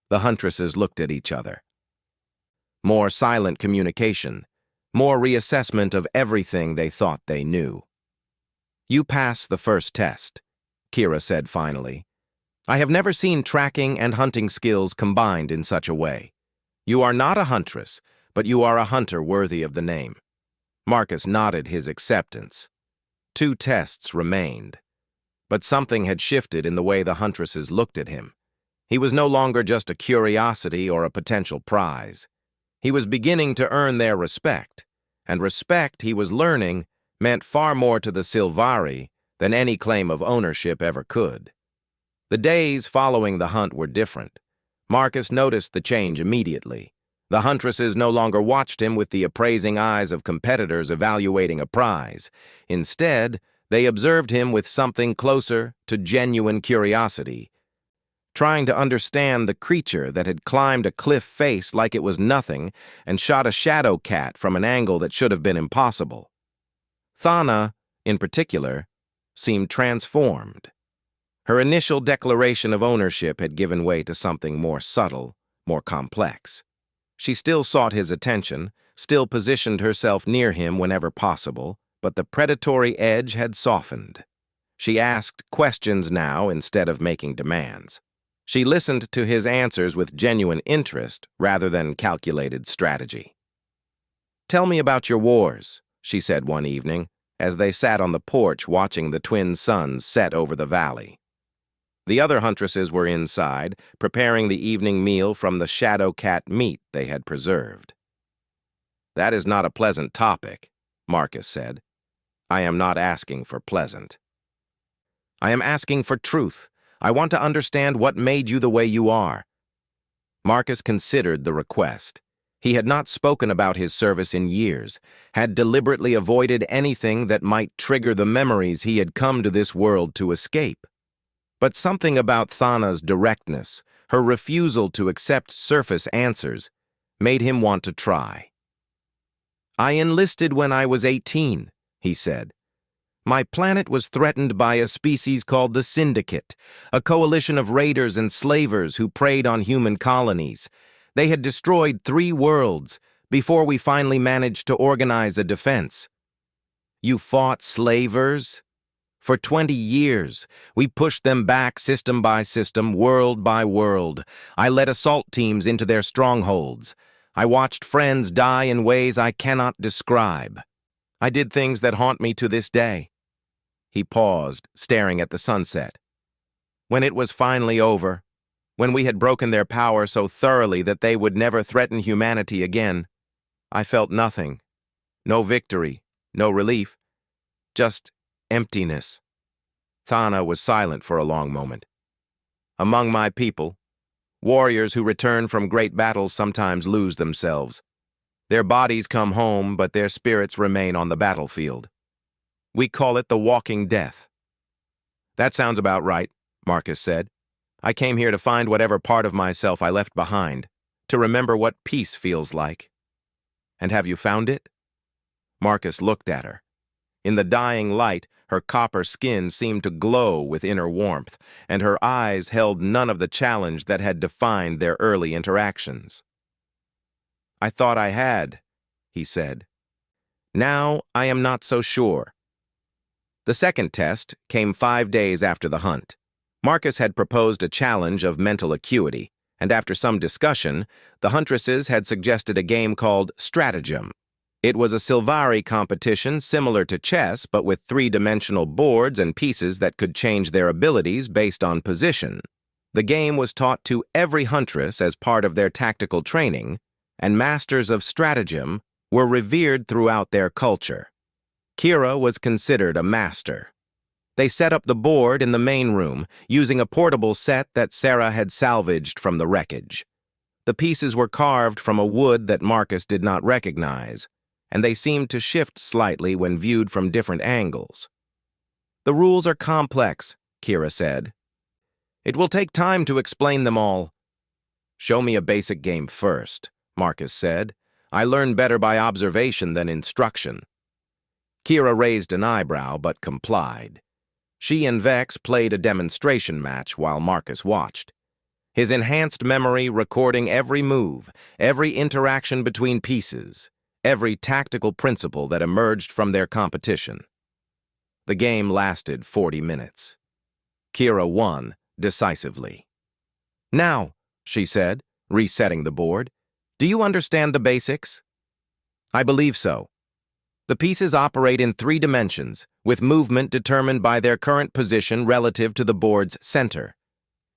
The Huntresses looked at each other. More silent communication, more reassessment of everything they thought they knew. "You pass the first test," Kira said finally. "I have never seen tracking and hunting skills combined in such a way. You are not a huntress, but you are a hunter worthy of the name." Marcus nodded his acceptance. 2 tests remained. But something had shifted in the way the Huntresses looked at him. He was no longer just a curiosity or a potential prize. He was beginning to earn their respect, and respect, he was learning, meant far more to the Sylvari than any claim of ownership ever could. The days following the hunt were different. Marcus noticed the change immediately. The Huntresses no longer watched him with the appraising eyes of competitors evaluating a prize. Instead, they observed him with something closer to genuine curiosity. trying to understand the creature that had climbed a cliff face like it was nothing and shot a shadow cat from an angle that should have been impossible. Thana, in particular, seemed transformed. Her initial declaration of ownership had given way to something more subtle, more complex. She still sought his attention, still positioned herself near him whenever possible, but the predatory edge had softened. She asked questions now instead of making demands. She listened to his answers with genuine interest rather than calculated strategy. "Tell me about your wars," she said one evening, as they sat on the porch watching the twin suns set over the valley. The other huntresses were inside, preparing the evening meal from the shadow cat meat they had preserved. "That is not a pleasant topic," Marcus said. "I am not asking for pleasant. I am asking for truth. I want to understand what made you the way you are." Marcus considered the request. He had not spoken about his service in years, had deliberately avoided anything that might trigger the memories he had come to this world to escape. But something about Thana's directness, her refusal to accept surface answers, made him want to try. "I enlisted when I was 18, he said. "My planet was threatened by a species called the Syndicate, a coalition of raiders and slavers who preyed on human colonies. They had destroyed 3 worlds before we finally managed to organize a defense." "You fought slavers?" "For 20 years, we pushed them back system by system, world by world. I led assault teams into their strongholds. I watched friends die in ways I cannot describe. I did things that haunt me to this day." He paused, staring at the sunset. "When it was finally over, when we had broken their power so thoroughly that they would never threaten humanity again, I felt nothing. No victory, no relief, just emptiness." Thana was silent for a long moment. "Among my people, warriors who return from great battles sometimes lose themselves. Their bodies come home, but their spirits remain on the battlefield. We call it the walking death." "That sounds about right," Marcus said. "I came here to find whatever part of myself I left behind, to remember what peace feels like." "And have you found it?" Marcus looked at her. In the dying light, her copper skin seemed to glow with inner warmth, and her eyes held none of the challenge that had defined their early interactions. "I thought I had," he said. "Now I am not so sure." The second test came 5 days after the hunt. Marcus had proposed a challenge of mental acuity, and after some discussion, the Huntresses had suggested a game called Stratagem. It was a Silvari competition similar to chess, but with 3-dimensional boards and pieces that could change their abilities based on position. The game was taught to every Huntress as part of their tactical training, and masters of stratagem were revered throughout their culture. Kira was considered a master. They set up the board in the main room, using a portable set that Sarah had salvaged from the wreckage. The pieces were carved from a wood that Marcus did not recognize, and they seemed to shift slightly when viewed from different angles. "The rules are complex," Kira said. "It will take time to explain them all." "Show me a basic game first," Marcus said. "I learn better by observation than instruction." Kira raised an eyebrow but complied. She and Vex played a demonstration match while Marcus watched. His enhanced memory recording every move, every interaction between pieces, every tactical principle that emerged from their competition. The game lasted 40 minutes. Kira won decisively. "Now," she said, resetting the board, "do you understand the basics?" "I believe so. The pieces operate in 3 dimensions, with movement determined by their current position relative to the board's center.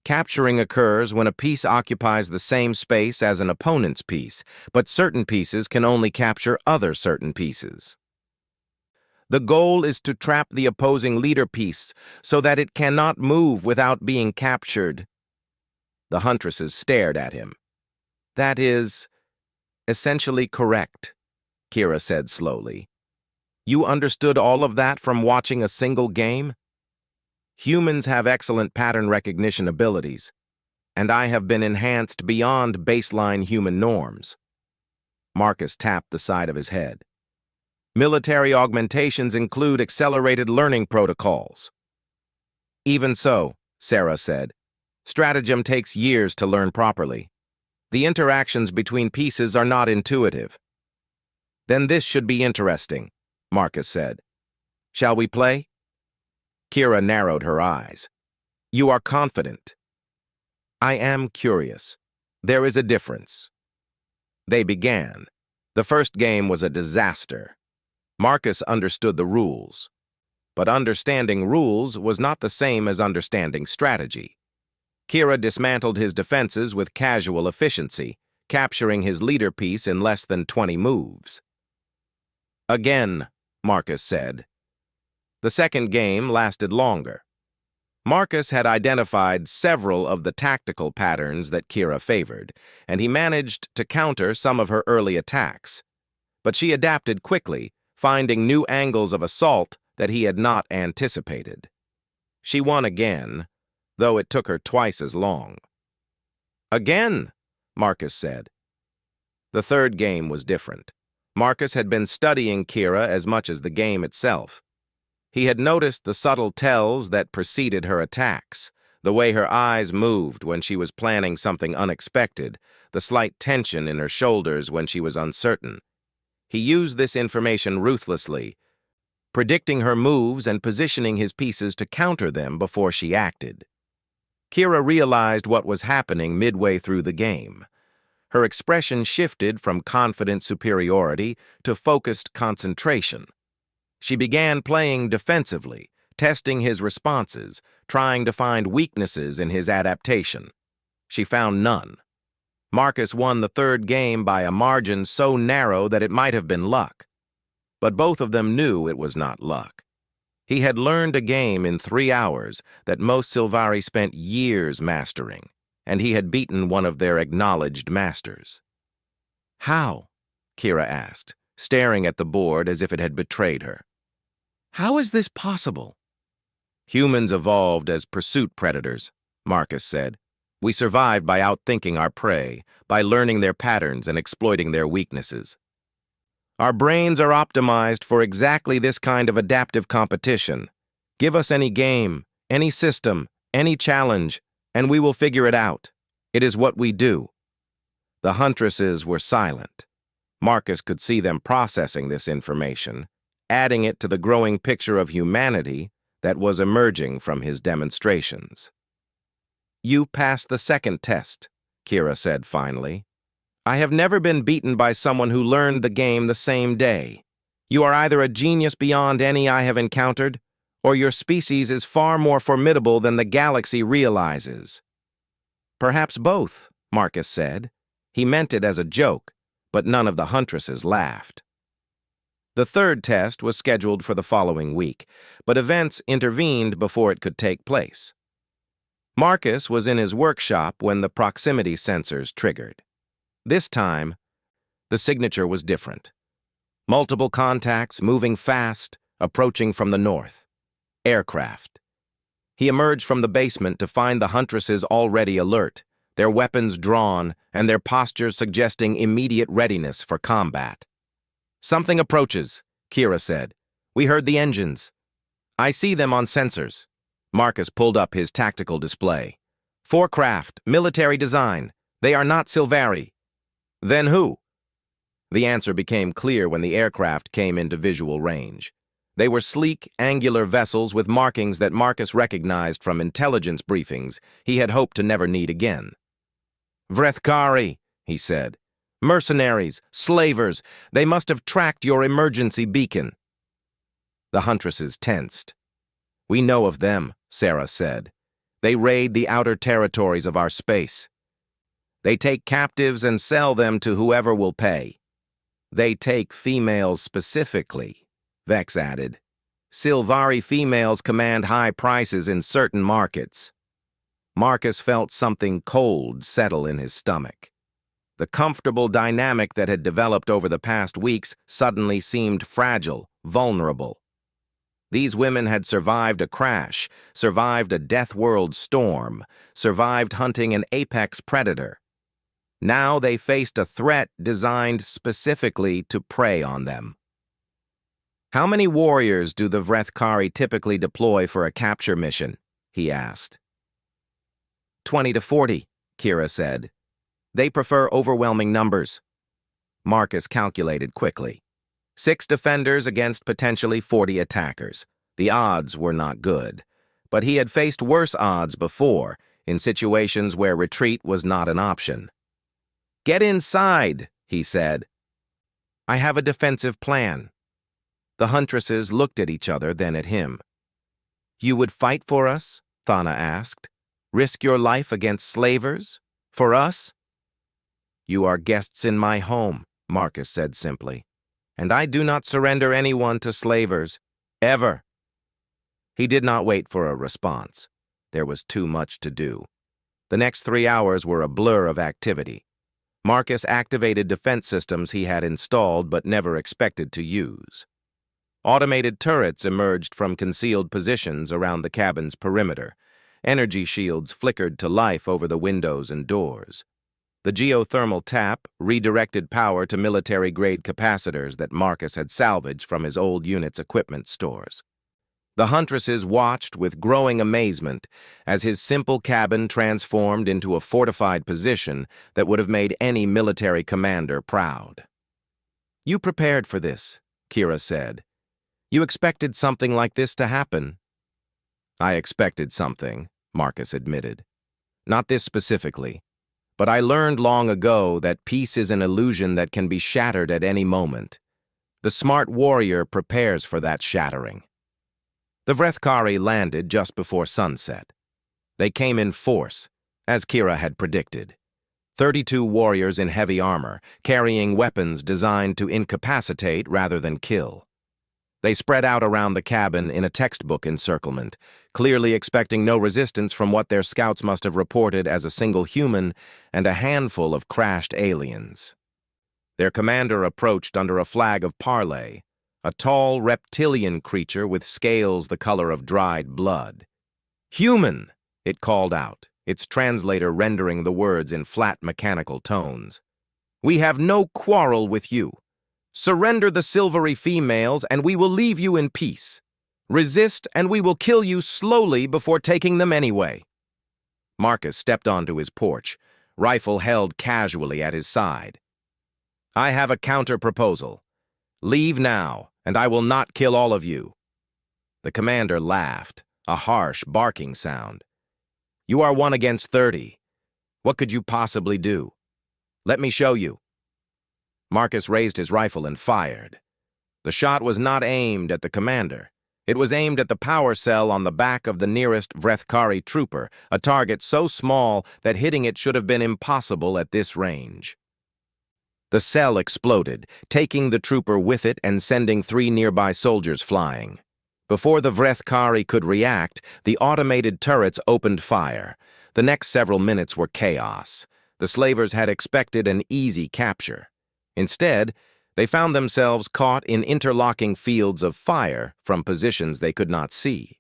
Capturing occurs when a piece occupies the same space as an opponent's piece, but certain pieces can only capture other certain pieces. The goal is to trap the opposing leader piece so that it cannot move without being captured." The Huntresses stared at him. "That is essentially correct," Kira said slowly. "You understood all of that from watching a single game? Humans have excellent pattern recognition abilities. and I have been enhanced beyond baseline human norms. Marcus tapped the side of his head. Military augmentations include accelerated learning protocols. Even so, Sarah said, stratagem takes years to learn properly. The interactions between pieces are not intuitive. Then this should be interesting, Marcus said. Shall we play? Kira narrowed her eyes. You are confident. I am curious. There is a difference. They began. The first game was a disaster. Marcus understood the rules. But understanding rules was not the same as understanding strategy. Kira dismantled his defenses with casual efficiency, capturing his leader piece in less than 20 moves. Again, Marcus said. The second game lasted longer. Marcus had identified several of the tactical patterns that Kira favored, and he managed to counter some of her early attacks. But she adapted quickly, finding new angles of assault that he had not anticipated. She won again, though it took her twice as long. Again, Marcus said. The third game was different. Marcus had been studying Kira as much as the game itself. He had noticed the subtle tells that preceded her attacks, the way her eyes moved when she was planning something unexpected, the slight tension in her shoulders when she was uncertain. He used this information ruthlessly, predicting her moves and positioning his pieces to counter them before she acted. Kira realized what was happening midway through the game. Her expression shifted from confident superiority to focused concentration. She began playing defensively, testing his responses, trying to find weaknesses in his adaptation. She found none. Marcus won the third game by a margin so narrow that it might have been luck. But both of them knew it was not luck. He had learned a game in 3 hours that most Sylvari spent years mastering, and he had beaten one of their acknowledged masters. How? Kira asked, staring at the board as if it had betrayed her. How is this possible? Humans evolved as pursuit predators, Marcus said. We survived by outthinking our prey, by learning their patterns and exploiting their weaknesses. Our brains are optimized for exactly this kind of adaptive competition. Give us any game, any system, any challenge, and we will figure it out. It is what we do. The Huntresses were silent. Marcus could see them processing this information, adding it to the growing picture of humanity that was emerging from his demonstrations. You passed the second test, Kira said finally. I have never been beaten by someone who learned the game the same day. You are either a genius beyond any I have encountered, or your species is far more formidable than the galaxy realizes. Perhaps both, Marcus said. He meant it as a joke, but none of the Huntresses laughed. The third test was scheduled for the following week, but events intervened before it could take place. Marcus was in his workshop when the proximity sensors triggered. This time, the signature was different. Multiple contacts, moving fast, approaching from the north. Aircraft. He emerged from the basement to find the Huntresses already alert, their weapons drawn and their postures suggesting immediate readiness for combat. Something approaches, Kira said. We heard the engines. I see them on sensors. Marcus pulled up his tactical display. 4 craft, military design. They are not Sylvari. Then who? The answer became clear when the aircraft came into visual range. They were sleek, angular vessels with markings that Marcus recognized from intelligence briefings he had hoped to never need again. Vrethkari, he said. Mercenaries, slavers, they must have tracked your emergency beacon. The Huntresses tensed. We know of them, Sarah said. They raid the outer territories of our space. They take captives and sell them to whoever will pay. They take females specifically, Vex added. Sylvari females command high prices in certain markets. Marcus felt something cold settle in his stomach. The comfortable dynamic that had developed over the past weeks suddenly seemed fragile, vulnerable. These women had survived a crash, survived a death world storm, survived hunting an apex predator. Now they faced a threat designed specifically to prey on them. "How many warriors do the Vrethkari typically deploy for a capture mission?" he asked. 20 to 40, Kira said. "They prefer overwhelming numbers." Marcus calculated quickly. 6 defenders against potentially 40 attackers. The odds were not good, but he had faced worse odds before, in situations where retreat was not an option. "Get inside," he said. "I have a defensive plan." The Huntresses looked at each other, then at him. "You would fight for us?" Thana asked. "Risk your life against slavers? For us?" "You are guests in my home," Marcus said simply. "And I do not surrender anyone to slavers. Ever." He did not wait for a response. There was too much to do. The next 3 hours were a blur of activity. Marcus activated defense systems he had installed but never expected to use. Automated turrets emerged from concealed positions around the cabin's perimeter. Energy shields flickered to life over the windows and doors. The geothermal tap redirected power to military-grade capacitors that Marcus had salvaged from his old unit's equipment stores. The Huntresses watched with growing amazement as his simple cabin transformed into a fortified position that would have made any military commander proud. "You prepared for this," Kira said. "You expected something like this to happen." "I expected something," Marcus admitted. "Not this specifically. But I learned long ago that peace is an illusion that can be shattered at any moment. The smart warrior prepares for that shattering." The Vrethkari landed just before sunset. They came in force, as Kira had predicted. 32 warriors in heavy armor, carrying weapons designed to incapacitate rather than kill. They spread out around the cabin in a textbook encirclement, clearly expecting no resistance from what their scouts must have reported as a single human and a handful of crashed aliens. Their commander approached under a flag of parley, a tall reptilian creature with scales the color of dried blood. "Human!" it called out, its translator rendering the words in flat mechanical tones. "We have no quarrel with you. Surrender the silvery females, and we will leave you in peace. Resist, and we will kill you slowly before taking them anyway." Marcus stepped onto his porch, rifle held casually at his side. "I have a counter-proposal. Leave now, and I will not kill all of you." The commander laughed, a harsh, barking sound. "You are 1 against 30. What could you possibly do? Let me show you." Marcus raised his rifle and fired. The shot was not aimed at the commander. It was aimed at the power cell on the back of the nearest Vrethkari trooper, a target so small that hitting it should have been impossible at this range. The cell exploded, taking the trooper with it and sending 3 nearby soldiers flying. Before the Vrethkari could react, the automated turrets opened fire. The next several minutes were chaos. The slavers had expected an easy capture. Instead, they found themselves caught in interlocking fields of fire from positions they could not see.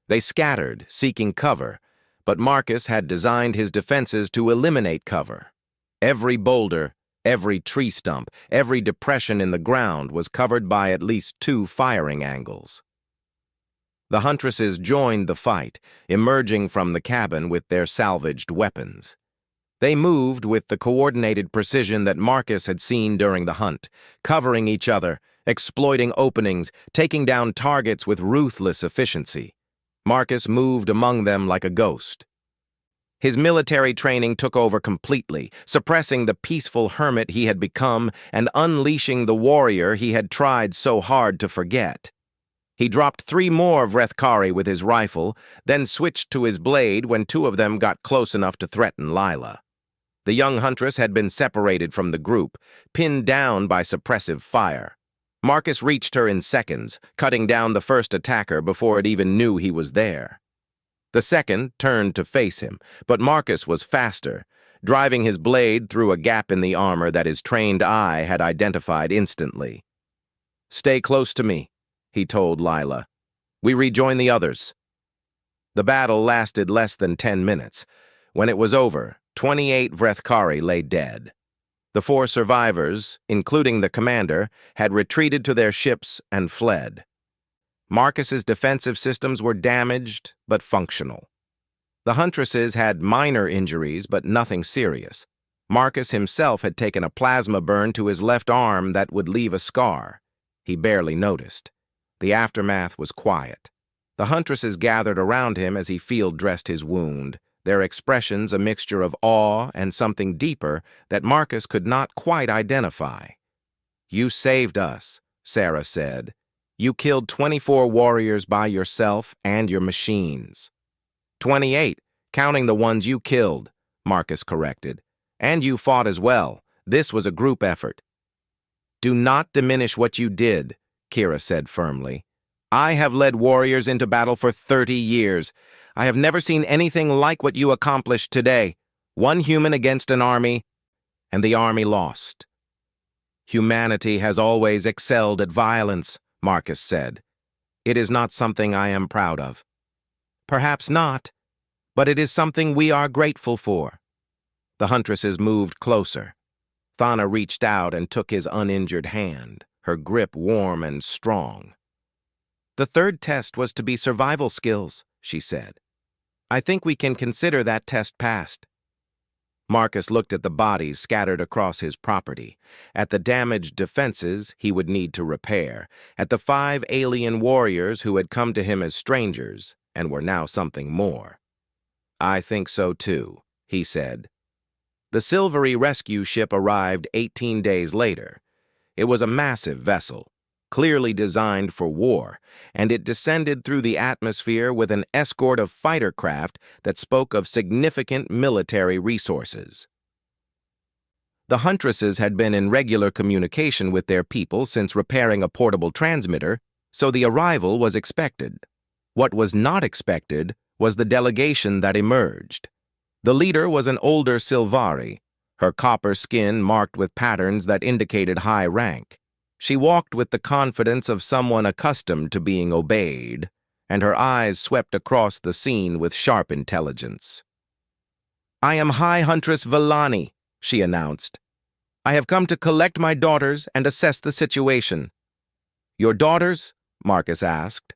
They scattered, seeking cover, but Marcus had designed his defenses to eliminate cover. Every boulder, every tree stump, every depression in the ground was covered by at least 2 firing angles. The Huntresses joined the fight, emerging from the cabin with their salvaged weapons. They moved with the coordinated precision that Marcus had seen during the hunt, covering each other, exploiting openings, taking down targets with ruthless efficiency. Marcus moved among them like a ghost. His military training took over completely, suppressing the peaceful hermit he had become and unleashing the warrior he had tried so hard to forget. He dropped 3 more Vrethkari with his rifle, then switched to his blade when 2 of them got close enough to threaten Lila. The young huntress had been separated from the group, pinned down by suppressive fire. Marcus reached her in seconds, cutting down the first attacker before it even knew he was there. The second turned to face him, but Marcus was faster, driving his blade through a gap in the armor that his trained eye had identified instantly. "Stay close to me," he told Lila. We rejoined the others. The battle lasted less than 10 minutes. When it was over, 28 Vrethkari lay dead. The 4 survivors, including the commander, had retreated to their ships and fled. Marcus's defensive systems were damaged but functional. The Huntresses had minor injuries but nothing serious. Marcus himself had taken a plasma burn to his left arm that would leave a scar. He barely noticed. The aftermath was quiet. The Huntresses gathered around him as he field-dressed his wound, their expressions a mixture of awe and something deeper that Marcus could not quite identify. "You saved us," Sarah said. "You killed 24 warriors by yourself and your machines." 28, counting the ones you killed, Marcus corrected. "And you fought as well. This was a group effort." "Do not diminish what you did," Kira said firmly. "I have led warriors into battle for 30 years. I have never seen anything like what you accomplished today. 1 human against an army, and the army lost." "Humanity has always excelled at violence," Marcus said. "It is not something I am proud of." "Perhaps not, but it is something we are grateful for." The Huntresses moved closer. Thana reached out and took his uninjured hand, her grip warm and strong. "The 3rd test was to be survival skills," she said. "I think we can consider that test passed." Marcus looked at the bodies scattered across his property, at the damaged defenses he would need to repair, at the 5 alien warriors who had come to him as strangers and were now something more. "I think so too," he said. The silvery rescue ship arrived 18 days later. It was a massive vessel, clearly designed for war, and it descended through the atmosphere with an escort of fighter craft that spoke of significant military resources. The Huntresses had been in regular communication with their people since repairing a portable transmitter, so the arrival was expected. What was not expected was the delegation that emerged. The leader was an older Silvari, her copper skin marked with patterns that indicated high rank. She walked with the confidence of someone accustomed to being obeyed, and her eyes swept across the scene with sharp intelligence. "I am High Huntress Villani," she announced. "I have come to collect my daughters and assess the situation." "Your daughters?" Marcus asked.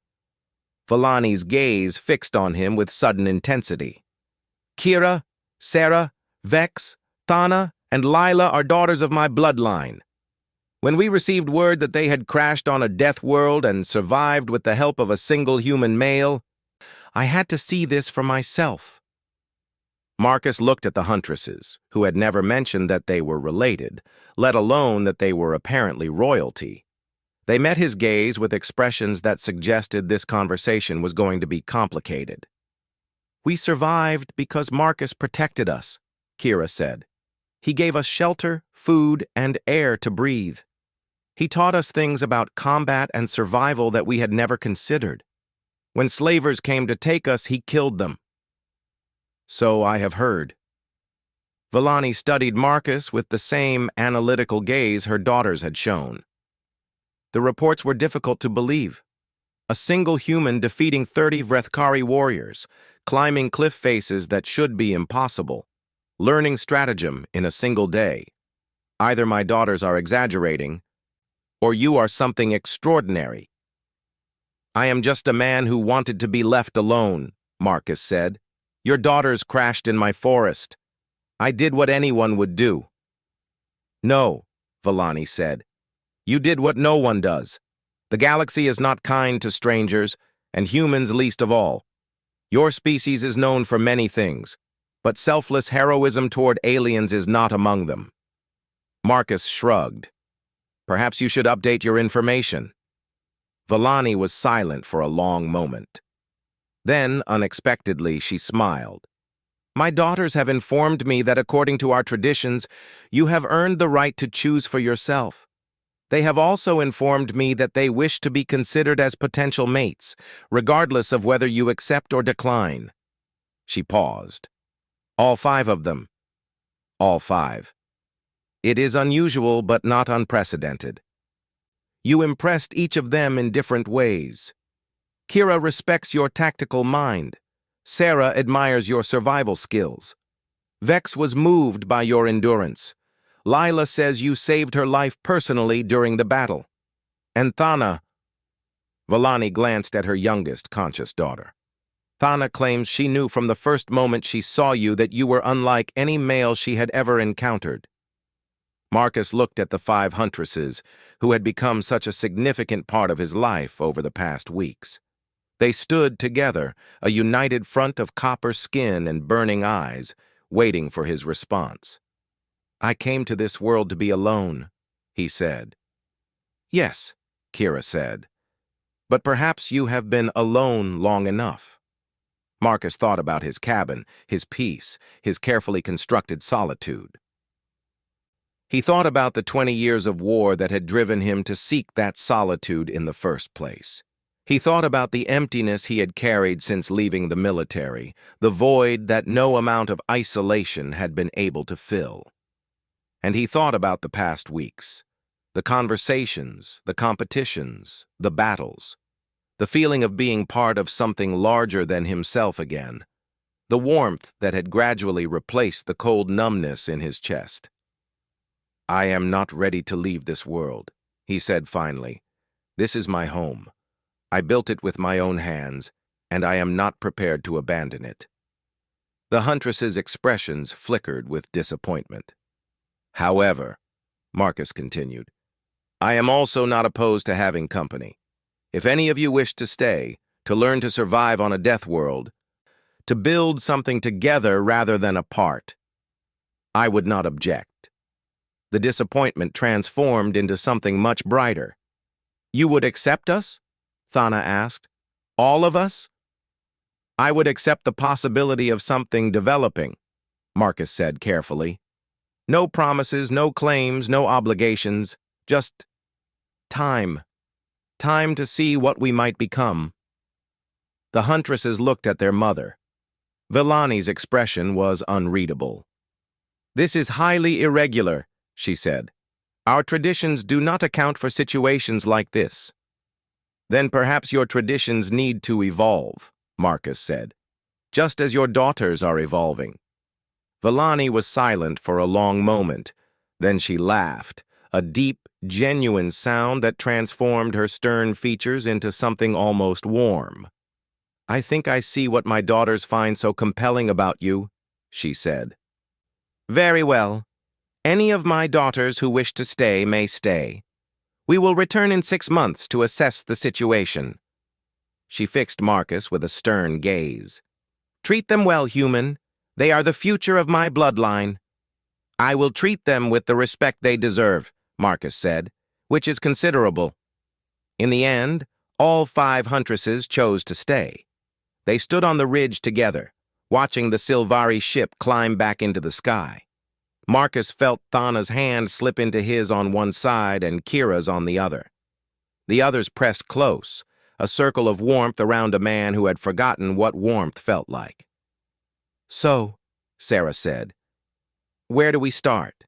Villani's gaze fixed on him with sudden intensity. "Kira, Sarah, Vex, Thana, and Lila are daughters of my bloodline. When we received word that they had crashed on a death world and survived with the help of a single human male, I had to see this for myself." Marcus looked at the Huntresses, who had never mentioned that they were related, let alone that they were apparently royalty. They met his gaze with expressions that suggested this conversation was going to be complicated. "We survived because Marcus protected us," Kira said. "He gave us shelter, food, and air to breathe. He taught us things about combat and survival that we had never considered. When slavers came to take us, he killed them." "So I have heard." Villani studied Marcus with the same analytical gaze her daughters had shown. The reports were difficult to believe. A single human defeating 30 Vrethkari warriors, climbing cliff faces that should be impossible, learning stratagem in a single day. Either my daughters are exaggerating, or you are something extraordinary. "I am just a man who wanted to be left alone," Marcus said. "Your daughters crashed in my forest. I did what anyone would do." "No," Villani said. "You did what no one does. The galaxy is not kind to strangers, and humans least of all. Your species is known for many things, but selfless heroism toward aliens is not among them." Marcus shrugged. "Perhaps you should update your information." Villani was silent for a long moment. Then, unexpectedly, she smiled. "My daughters have informed me that according to our traditions, you have earned the right to choose for yourself. They have also informed me that they wish to be considered as potential mates, regardless of whether you accept or decline." She paused. "All 5 of them?" "All 5. It is unusual but not unprecedented. You impressed each of them in different ways. Kira respects your tactical mind. Sarah admires your survival skills. Vex was moved by your endurance. Lila says you saved her life personally during the battle. And Thana... Vellani glanced at her youngest conscious daughter. Thana claims she knew from the first moment she saw you that you were unlike any male she had ever encountered. Marcus looked at the 5 Huntresses, who had become such a significant part of his life over the past weeks. They stood together, a united front of copper skin and burning eyes, waiting for his response. "I came to this world to be alone," he said. "Yes," Kira said. "But perhaps you have been alone long enough." Marcus thought about his cabin, his peace, his carefully constructed solitude. He thought about the 20 years of war that had driven him to seek that solitude in the first place. He thought about the emptiness he had carried since leaving the military, the void that no amount of isolation had been able to fill. And he thought about the past weeks, the conversations, the competitions, the battles, the feeling of being part of something larger than himself again, the warmth that had gradually replaced the cold numbness in his chest. "I am not ready to leave this world," he said finally. "This is my home. I built it with my own hands, and I am not prepared to abandon it." The Huntress's expressions flickered with disappointment. "However," Marcus continued, "I am also not opposed to having company. If any of you wish to stay, to learn to survive on a death world, to build something together rather than apart, I would not object." The disappointment transformed into something much brighter. "You would accept us?" Thana asked. "All of us?" "I would accept the possibility of something developing," Marcus said carefully. "No promises, no claims, no obligations, just time. Time to see what we might become." The Huntresses looked at their mother. Vellani's expression was unreadable. "This is highly irregular," she said. "Our traditions do not account for situations like this." "Then perhaps your traditions need to evolve," Marcus said, "just as your daughters are evolving." Vellani was silent for a long moment. Then she laughed, a deep, genuine sound that transformed her stern features into something almost warm. "I think I see what my daughters find so compelling about you," she said. "Very well. Any of my daughters who wish to stay may stay. We will return in 6 months to assess the situation." She fixed Marcus with a stern gaze. "Treat them well, human. They are the future of my bloodline." "I will treat them with the respect they deserve," Marcus said, "which is considerable." In the end, all 5 Huntresses chose to stay. They stood on the ridge together, watching the Silvari ship climb back into the sky. Marcus felt Thana's hand slip into his on one side and Kira's on the other. The others pressed close, a circle of warmth around a man who had forgotten what warmth felt like. "So," Sarah said, "where do we start?"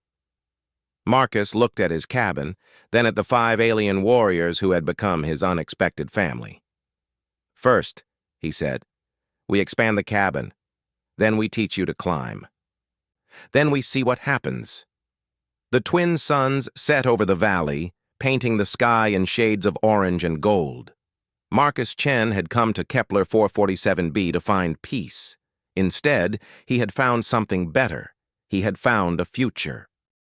Marcus looked at his cabin, then at the 5 alien warriors who had become his unexpected family. "First," he said, "we expand the cabin. Then we teach you to climb. Then we see what happens." The twin suns set over the valley, painting the sky in shades of orange and gold. Marcus Chen had come to Kepler 447b to find peace. Instead, he had found something better. He had found a future.